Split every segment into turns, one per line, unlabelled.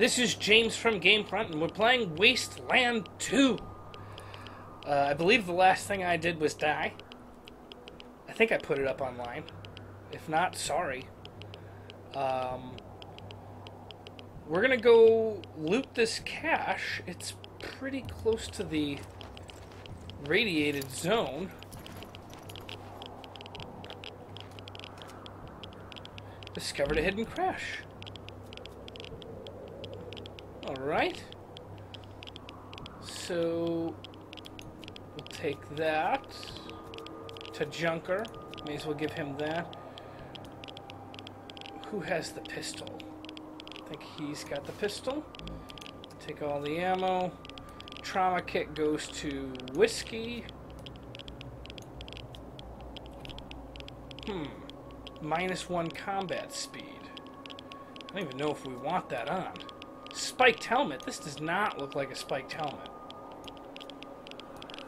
This is James from GameFront, and we're playing Wasteland 2. I believe the last thing I did was die. I think I put it up online. If not, sorry. We're gonna go loot this cache. It's pretty close to the radiated zone. Discovered a hidden crash. Alright. So we'll take that to Junker. May as well give him that. Who has the pistol? I think he's got the pistol. Take all the ammo. Trauma kit goes to Whiskey. -1 combat speed. I don't even know if we want that on. Spiked helmet. This does not look like a spiked helmet.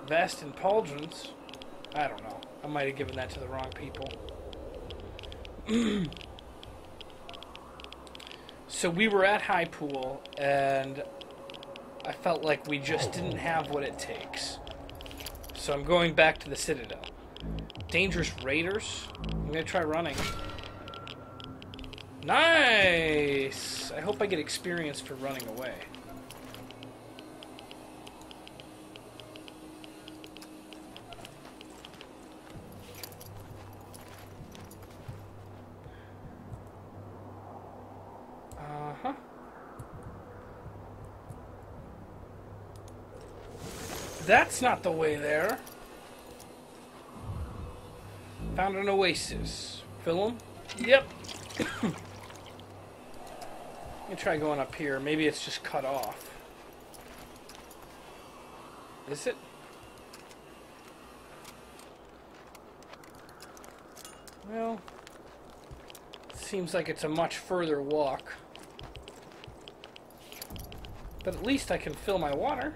Vast indulgence. I don't know. I might have given that to the wrong people. So we were at High Pool, and I felt like we just didn't have what it takes. So I'm going back to the Citadel. Dangerous raiders. I'm gonna try running. Nice! I hope I get experience for running away. That's not the way there. Found an oasis. Fill 'em? Yep. Let me try going up here. Maybe it's just cut off. Is it? Well, seems like it's a much further walk. But at least I can fill my water.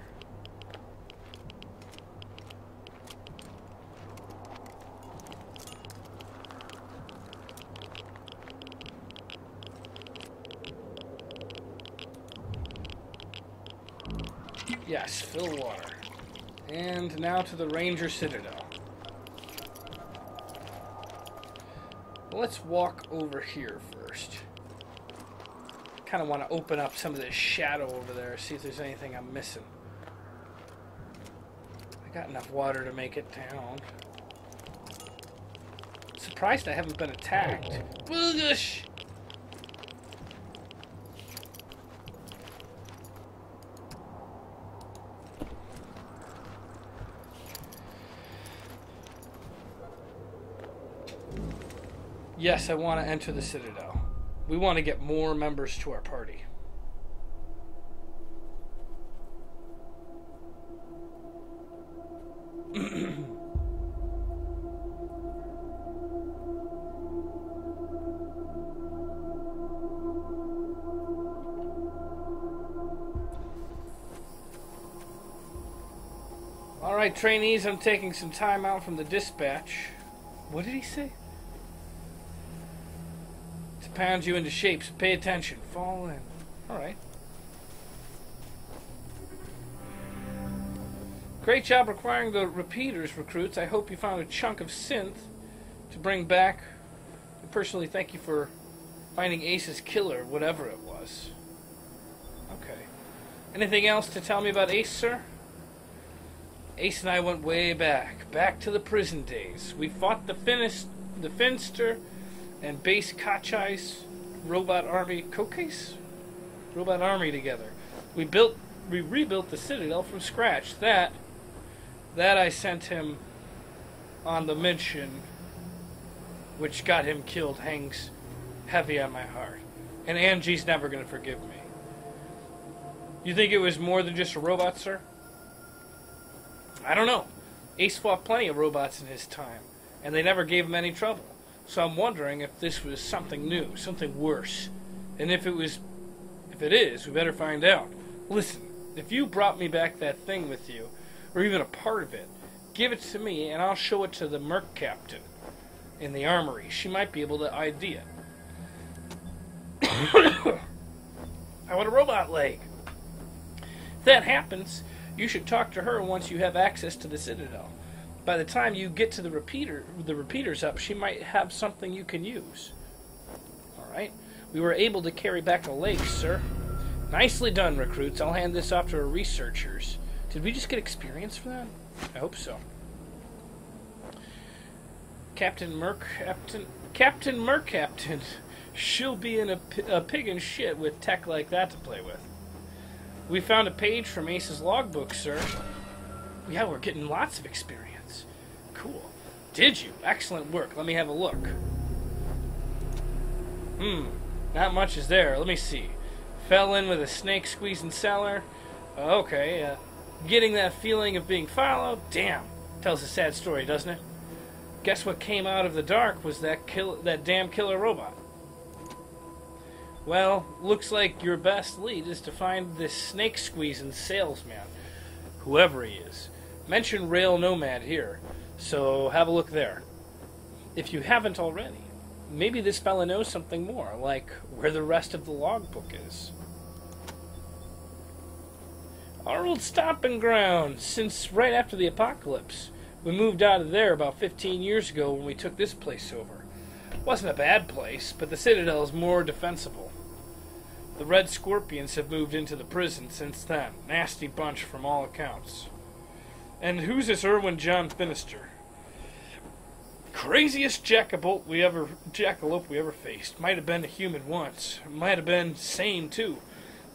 Yes, fill water. And now to the Ranger Citadel. Let's walk over here first. Kind of want to open up some of this shadow over there, see if there's anything I'm missing. I got enough water to make it down. Surprised I haven't been attacked. Boogish! Yes, I want to enter the Citadel. We want to get more members to our party. Alright, trainees, I'm taking some time out from the dispatch. What did he say? To pound you into shape, so pay attention. Fall in. Alright. Great job acquiring the repeaters, recruits. I hope you found a chunk of synth to bring back. I personally thank you for finding Ace's killer, whatever it was. Okay. Anything else to tell me about Ace, sir? Ace and I went way back to the prison days. We fought the Finster and base Kachai's robot army together. We rebuilt the Citadel from scratch. That I sent him on the mission which got him killed hangs heavy on my heart. And Angie's never gonna forgive me. You think it was more than just a robot, sir? I don't know. Ace fought plenty of robots in his time, and they never gave him any trouble. So I'm wondering if this was something new, something worse. And if it is, we better find out. Listen, if you brought me back that thing with you, or even a part of it, give it to me and I'll show it to the Merc Captain in the armory. She might be able to ID it. I want a robot leg. If that happens, you should talk to her once you have access to the Citadel. By the time you get to the repeaters up, she might have something you can use. Alright. We were able to carry back a leg, sir. Nicely done, recruits. I'll hand this off to our researchers. Did we just get experience for that? I hope so. Captain Mercaptain. She'll be in a pig in shit with tech like that to play with. We found a page from Ace's logbook, sir. Yeah, we're getting lots of experience. Cool. Did you? Excellent work. Let me have a look. Not much is there. Let me see. Fell in with a snake-squeezing seller. Okay, getting that feeling of being followed. Damn. Tells a sad story, doesn't it? Guess what came out of the dark was that damn killer robot. Well, looks like your best lead is to find this snake-squeezing salesman, whoever he is. Mention Rail Nomad here, so have a look there. If you haven't already, maybe this fella knows something more, like where the rest of the logbook is. Our old stomping ground, since right after the apocalypse. We moved out of there about 15 years ago when we took this place over. Wasn't a bad place, but the Citadel is more defensible. The Red Scorpions have moved into the prison since then. Nasty bunch from all accounts. And who's this Erwin John Finister? Craziest jackalope we ever faced. Might have been a human once. Might have been sane too.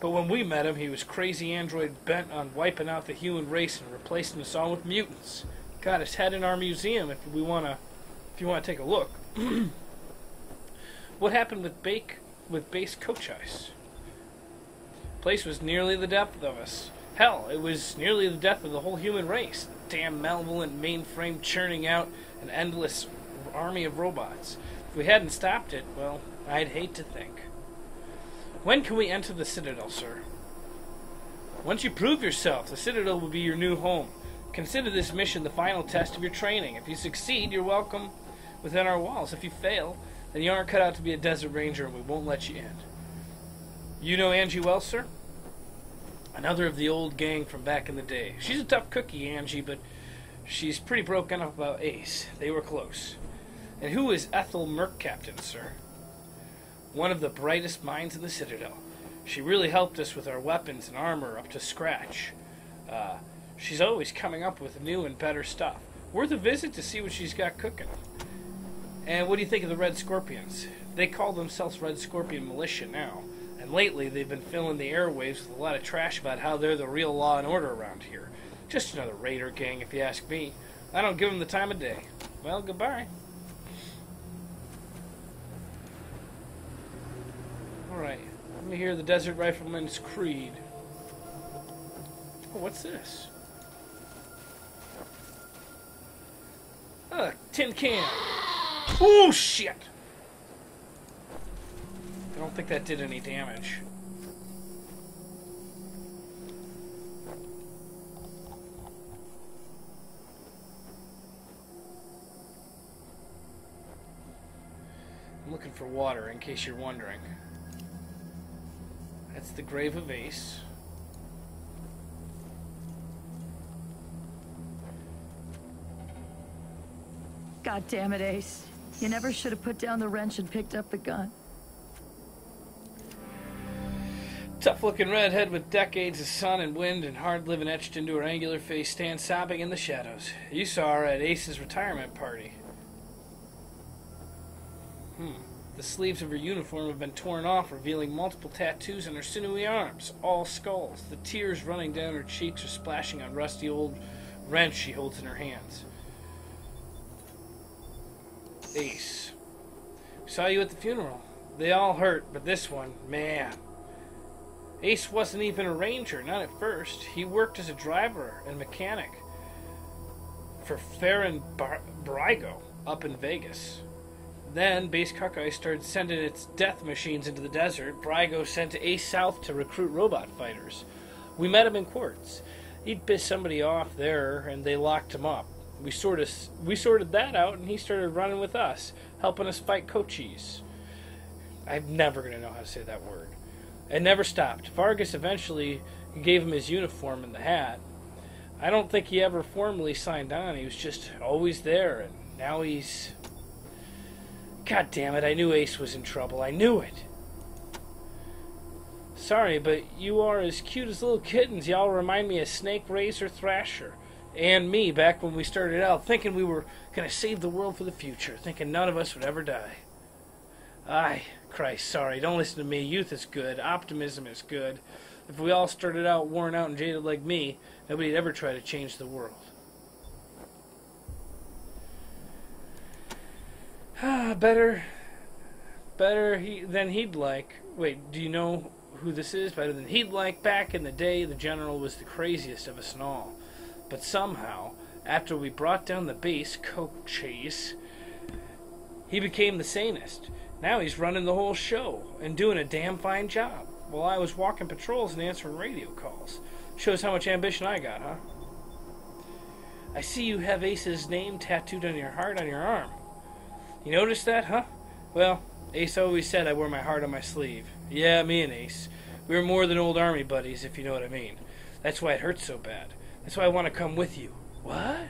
But when we met him, he was crazy android bent on wiping out the human race and replacing us all with mutants. Got his head in our museum if you want to take a look. What happened with base coach ice? Place was nearly the death of us. Hell, it was nearly the death of the whole human race. Damn malevolent mainframe churning out an endless army of robots. If we hadn't stopped it, well, I'd hate to think. When can we enter the Citadel, sir? Once you prove yourself, the Citadel will be your new home. Consider this mission the final test of your training. If you succeed, you're welcome within our walls. If you fail, then you aren't cut out to be a desert ranger and we won't let you in. You know Angie well, sir? Another of the old gang from back in the day. She's a tough cookie, Angie, but she's pretty broken up about Ace. They were close. And who is Ethel Mercaptain, sir? One of the brightest minds in the Citadel. She really helped us with our weapons and armor up to scratch. She's always coming up with new and better stuff. Worth a visit to see what she's got cooking. And what do you think of the Red Scorpions? They call themselves Red Scorpion Militia now. And lately they've been filling the airwaves with a lot of trash about how they're the real law and order around here. Just another raider gang if you ask me. I don't give them the time of day. Well, goodbye. Alright, let me hear the Desert Rifleman's creed. Oh, what's this? Tin can. Oh, shit! I don't think that did any damage. I'm looking for water, in case you're wondering. That's the grave of Ace.
God damn it, Ace. You never should have put down the wrench and picked up the gun.
Tough-looking redhead with decades of sun and wind and hard living etched into her angular face stands sobbing in the shadows. You saw her at Ace's retirement party. The sleeves of her uniform have been torn off, revealing multiple tattoos on her sinewy arms, all skulls. The tears running down her cheeks are splashing on rusty old wrench she holds in her hands. Ace. We saw you at the funeral. They all hurt, but this one, man. Ace wasn't even a ranger, not at first. He worked as a driver and mechanic for Farron Brigo up in Vegas. Then, Base Cuckeye started sending its death machines into the desert. Brigo sent Ace south to recruit robot fighters. We met him in Quartz. He'd pissed somebody off there, and they locked him up. We sorted that out, and he started running with us, helping us fight Cochise. I'm never going to know how to say that word. and never stopped. Vargas eventually gave him his uniform and the hat. I don't think he ever formally signed on. He was just always there, and now he's... God damn it, I knew Ace was in trouble. I knew it. Sorry, but you are as cute as little kittens. Y'all remind me of Snake, Razor, Thrasher, and me back when we started out, thinking we were going to save the world for the future, thinking none of us would ever die. Aye, Christ, sorry. Don't listen to me. Youth is good. Optimism is good. If we all started out worn out and jaded like me, nobody'd ever try to change the world. Better than he'd like. Wait, do you know who this is? Better than he'd like. Back in the day, the General was the craziest of us all. But somehow, after we brought down the base coke chase, he became the sanest. Now he's running the whole show and doing a damn fine job, while I was walking patrols and answering radio calls. Shows how much ambition I got, huh? I see you have Ace's name tattooed on your heart on your arm. You noticed that, huh? Well, Ace always said I wore my heart on my sleeve. Yeah, me and Ace. We were more than old army buddies, if you know what I mean. That's why it hurts so bad. That's why I want to come with you. What?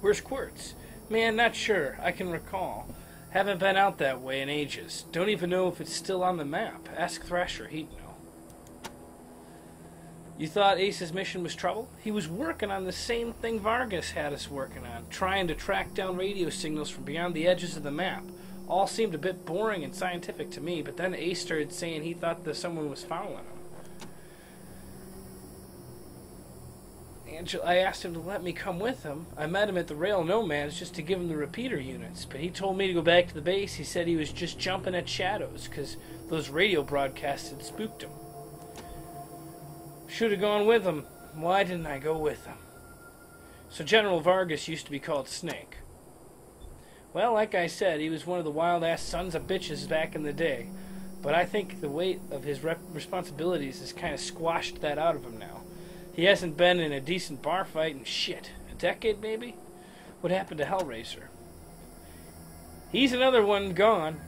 Where's Quirts? Man, not sure. I can recall. Haven't been out that way in ages. Don't even know if it's still on the map. Ask Thrasher, he'd know. You thought Ace's mission was trouble? He was working on the same thing Vargas had us working on, trying to track down radio signals from beyond the edges of the map. All seemed a bit boring and scientific to me, but then Ace started saying he thought that someone was following him. I asked him to let me come with him. I met him at the Rail Nomads just to give him the repeater units, but he told me to go back to the base. He said he was just jumping at shadows because those radio broadcasts had spooked him. Should have gone with him. Why didn't I go with him? So General Vargas used to be called Snake. Well, like I said, he was one of the wild-ass sons of bitches back in the day, but I think the weight of his responsibilities has kind of squashed that out of him now. He hasn't been in a decent bar fight in shit. A decade, maybe? What happened to Hellraiser? He's another one gone.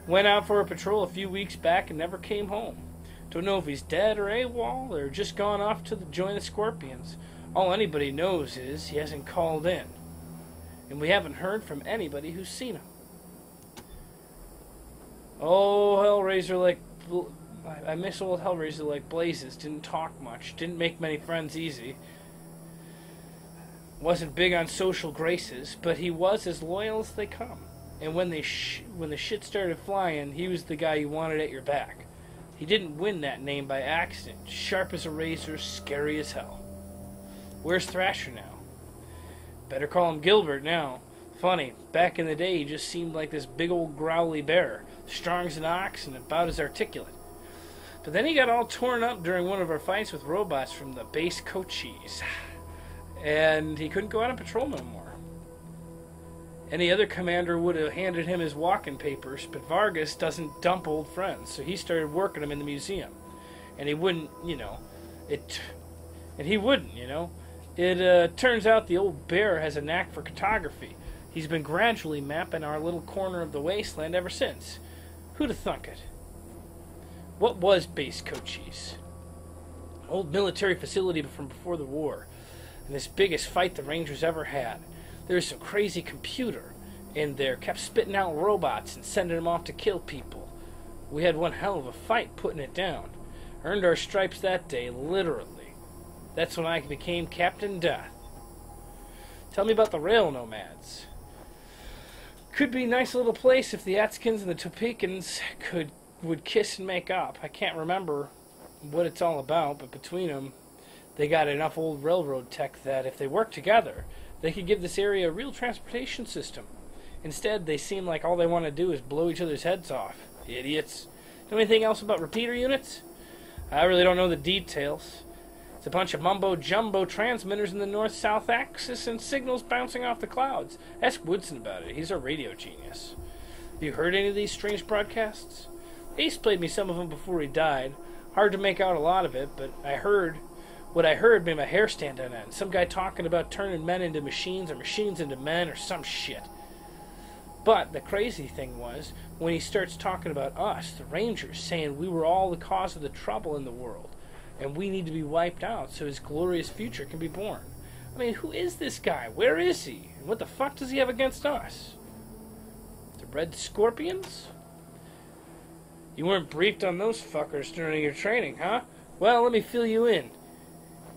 Went out for a patrol a few weeks back and never came home. Don't know if he's dead or AWOL or just gone off to join the Scorpions. All anybody knows is he hasn't called in. And we haven't heard from anybody who's seen him. Oh, Hellraiser like... I miss old Hellraiser like blazes. Didn't talk much. Didn't make many friends easy. Wasn't big on social graces, but he was as loyal as they come. And when the shit started flying, he was the guy you wanted at your back. He didn't win that name by accident. Sharp as a razor, scary as hell. Where's Thrasher now? Better call him Gilbert now. Funny, back in the day he just seemed like this big old growly bear. Strong as an ox and about as articulate. But then he got all torn up during one of our fights with robots from the base Cochise. And he couldn't go out on patrol no more. Any other commander would have handed him his walking papers, but Vargas doesn't dump old friends, so he started working them in the museum. And he wouldn't, It turns out the old bear has a knack for cartography. He's been gradually mapping our little corner of the wasteland ever since. Who'd have thunk it? What was Base Cochise? An old military facility from before the war, and this biggest fight the Rangers ever had. There was some crazy computer in there, kept spitting out robots and sending them off to kill people. We had one hell of a fight putting it down. Earned our stripes that day, literally. That's when I became Captain Deth. Tell me about the Rail Nomads. Could be a nice little place if the Atskins and the Topekans would kiss and make up. I can't remember what it's all about, but between them, they got enough old railroad tech that if they worked together, they could give this area a real transportation system. Instead, they seem like all they want to do is blow each other's heads off. Idiots. Know anything else about repeater units? I really don't know the details. It's a bunch of mumbo-jumbo transmitters in the north-south axis and signals bouncing off the clouds. Ask Woodson about it. He's a radio genius. Have you heard any of these strange broadcasts? Ace played me some of them before he died. Hard to make out a lot of it, but what I heard made my hair stand on end. Some guy talking about turning men into machines or machines into men or some shit. But the crazy thing was, when he starts talking about us, the Rangers, saying we were all the cause of the trouble in the world, and we need to be wiped out so his glorious future can be born. I mean, who is this guy? Where is he? And what the fuck does he have against us? The Red Scorpions? You weren't briefed on those fuckers during your training, huh? Well, let me fill you in.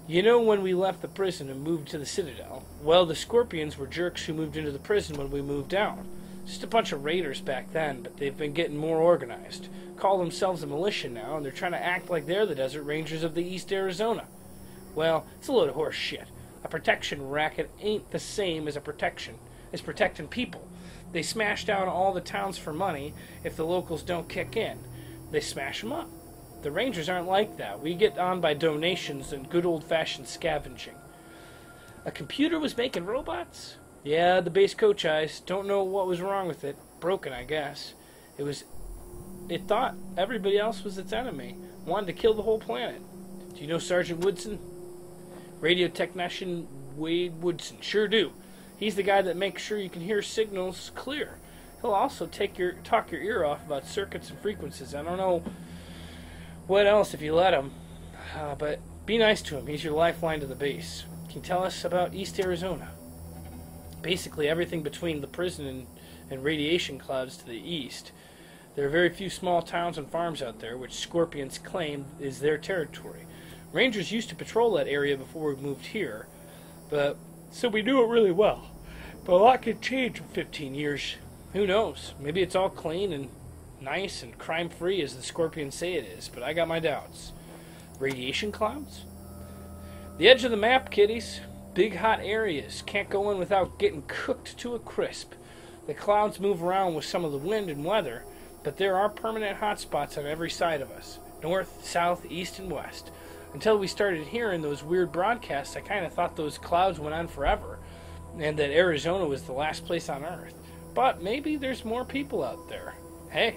You know, when we left the prison and moved to the Citadel, well, the Scorpions were jerks who moved into the prison when we moved out. Just a bunch of raiders back then, but they've been getting more organized. Call themselves a militia now, and they're trying to act like they're the Desert Rangers of the East Arizona. Well, it's a load of horse shit. A protection racket ain't the same as protecting people. They smash down all the towns for money if the locals don't kick in. They smash them up. The Rangers aren't like that. We get on by donations and good old-fashioned scavenging. A computer was making robots? Yeah, the base coach eyes. Don't know what was wrong with it. Broken, I guess. It thought everybody else was its enemy. Wanted to kill the whole planet. Do you know Sergeant Woodson? Radio technician Wade Woodson. Sure do. He's the guy that makes sure you can hear signals clear. He'll also talk your ear off about circuits and frequencies. I don't know what else if you let him. But be nice to him. He's your lifeline to the base. Can you tell us about East Arizona? Basically everything between the prison and radiation clouds to the east. There are very few small towns and farms out there, which Scorpions claim is their territory. Rangers used to patrol that area before we moved here, so we knew it really well. But a lot could change in 15 years. Who knows? Maybe it's all clean and nice and crime-free as the Scorpions say it is, but I got my doubts. Radiation clouds? The edge of the map, kiddies. Big hot areas. Can't go in without getting cooked to a crisp. The clouds move around with some of the wind and weather, but there are permanent hot spots on every side of us. North, south, east, and west. Until we started hearing those weird broadcasts, I kind of thought those clouds went on forever, and that Arizona was the last place on Earth. But maybe there's more people out there. Hey,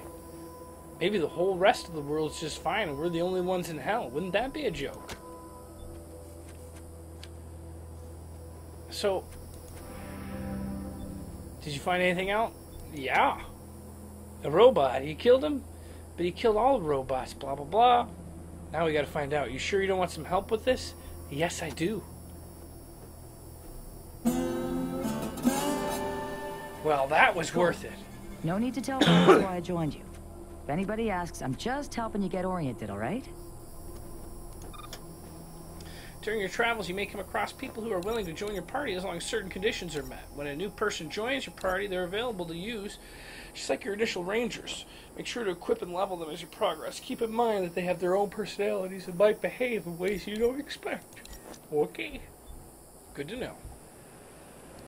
maybe the whole rest of the world's just fine and we're the only ones in hell. Wouldn't that be a joke? So, did you find anything out? Yeah. A robot. He killed him, but he killed all the robots. Blah, blah, blah. Now we gotta find out. You sure you don't want some help with this? Yes, I do. Well, that was worth it.
No need to tell Vargas why I joined you. If anybody asks, I'm just helping you get oriented, all right?
During your travels, you may come across people who are willing to join your party as long as certain conditions are met. When a new person joins your party, they're available to use, just like your initial rangers. Make sure to equip and level them as you progress. Keep in mind that they have their own personalities and might behave in ways you don't expect. Okay. Good to know.